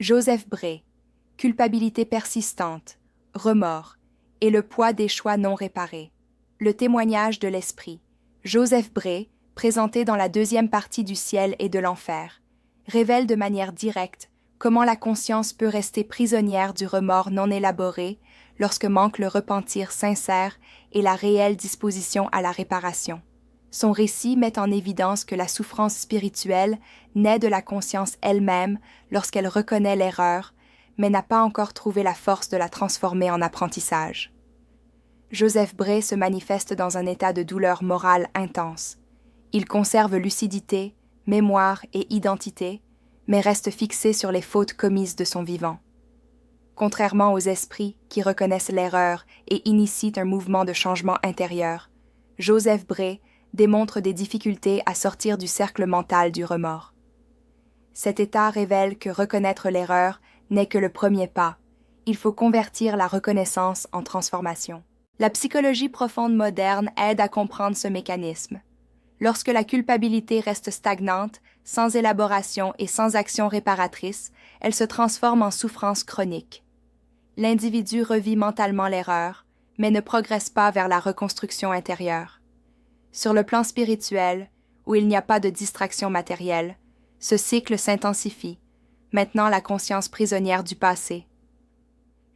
Joseph Bray, culpabilité persistante, remords et le poids des choix non réparés. Le témoignage de l'esprit. Joseph Bray, présenté dans la deuxième partie du Ciel et de l'Enfer, révèle de manière directe comment la conscience peut rester prisonnière du remords non élaboré lorsque manque le repentir sincère et la réelle disposition à la réparation. Son récit met en évidence que la souffrance spirituelle naît de la conscience elle-même lorsqu'elle reconnaît l'erreur, mais n'a pas encore trouvé la force de la transformer en apprentissage. Joseph Bray se manifeste dans un état de douleur morale intense. Il conserve lucidité, mémoire et identité, mais reste fixé sur les fautes commises de son vivant. Contrairement aux esprits qui reconnaissent l'erreur et initient un mouvement de changement intérieur, Joseph Bray démontre des difficultés à sortir du cercle mental du remords. Cet état révèle que reconnaître l'erreur n'est que le premier pas. Il faut convertir la reconnaissance en transformation. La psychologie profonde moderne aide à comprendre ce mécanisme. Lorsque la culpabilité reste stagnante, sans élaboration et sans action réparatrice, elle se transforme en souffrance chronique. L'individu revit mentalement l'erreur, mais ne progresse pas vers la reconstruction intérieure. Sur le plan spirituel, où il n'y a pas de distraction matérielle, ce cycle s'intensifie, maintenant la conscience prisonnière du passé.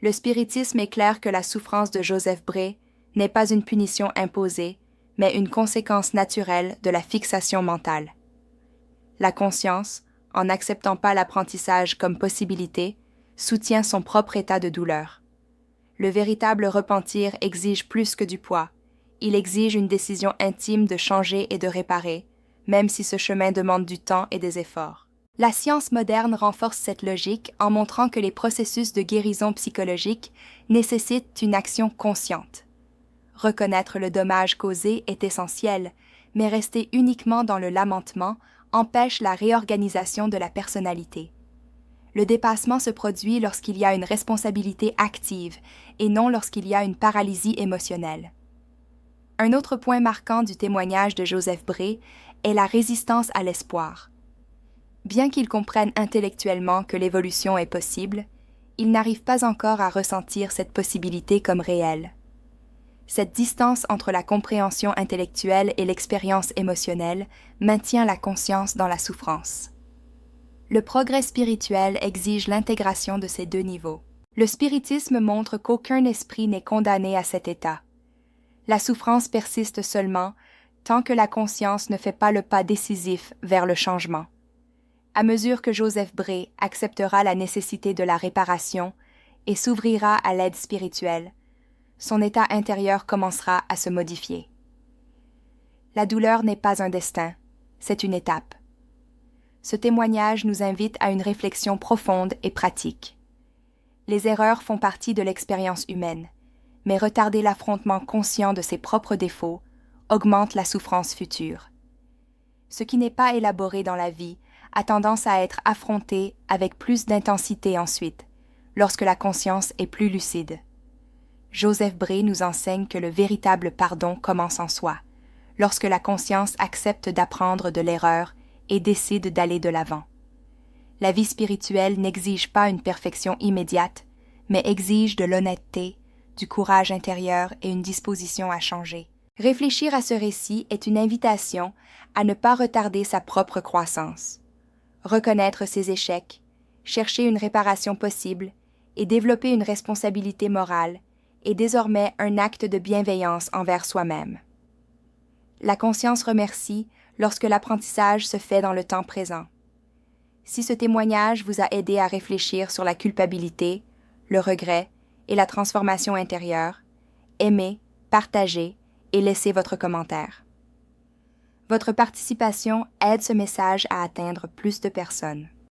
Le spiritisme est clair que la souffrance de Joseph Bray n'est pas une punition imposée, mais une conséquence naturelle de la fixation mentale. La conscience, en n'acceptant pas l'apprentissage comme possibilité, soutient son propre état de douleur. Le véritable repentir exige plus que du poids. Il exige une décision intime de changer et de réparer, même si ce chemin demande du temps et des efforts. La science moderne renforce cette logique en montrant que les processus de guérison psychologique nécessitent une action consciente. Reconnaître le dommage causé est essentiel, mais rester uniquement dans le lamentement empêche la réorganisation de la personnalité. Le dépassement se produit lorsqu'il y a une responsabilité active et non lorsqu'il y a une paralysie émotionnelle. Un autre point marquant du témoignage de Joseph Bray est la résistance à l'espoir. Bien qu'il comprenne intellectuellement que l'évolution est possible, il n'arrive pas encore à ressentir cette possibilité comme réelle. Cette distance entre la compréhension intellectuelle et l'expérience émotionnelle maintient la conscience dans la souffrance. Le progrès spirituel exige l'intégration de ces deux niveaux. Le spiritisme montre qu'aucun esprit n'est condamné à cet état. La souffrance persiste seulement tant que la conscience ne fait pas le pas décisif vers le changement. À mesure que Joseph Bray acceptera la nécessité de la réparation et s'ouvrira à l'aide spirituelle, son état intérieur commencera à se modifier. La douleur n'est pas un destin, c'est une étape. Ce témoignage nous invite à une réflexion profonde et pratique. Les erreurs font partie de l'expérience humaine, mais retarder l'affrontement conscient de ses propres défauts augmente la souffrance future. Ce qui n'est pas élaboré dans la vie a tendance à être affronté avec plus d'intensité ensuite, lorsque la conscience est plus lucide. Joseph Bray nous enseigne que le véritable pardon commence en soi, lorsque la conscience accepte d'apprendre de l'erreur et décide d'aller de l'avant. La vie spirituelle n'exige pas une perfection immédiate, mais exige de l'honnêteté, du courage intérieur et une disposition à changer. Réfléchir à ce récit est une invitation à ne pas retarder sa propre croissance. Reconnaître ses échecs, chercher une réparation possible et développer une responsabilité morale est désormais un acte de bienveillance envers soi-même. La conscience remercie lorsque l'apprentissage se fait dans le temps présent. Si ce témoignage vous a aidé à réfléchir sur la culpabilité, le regret et la transformation intérieure, aimez, partagez et laissez votre commentaire. Votre participation aide ce message à atteindre plus de personnes.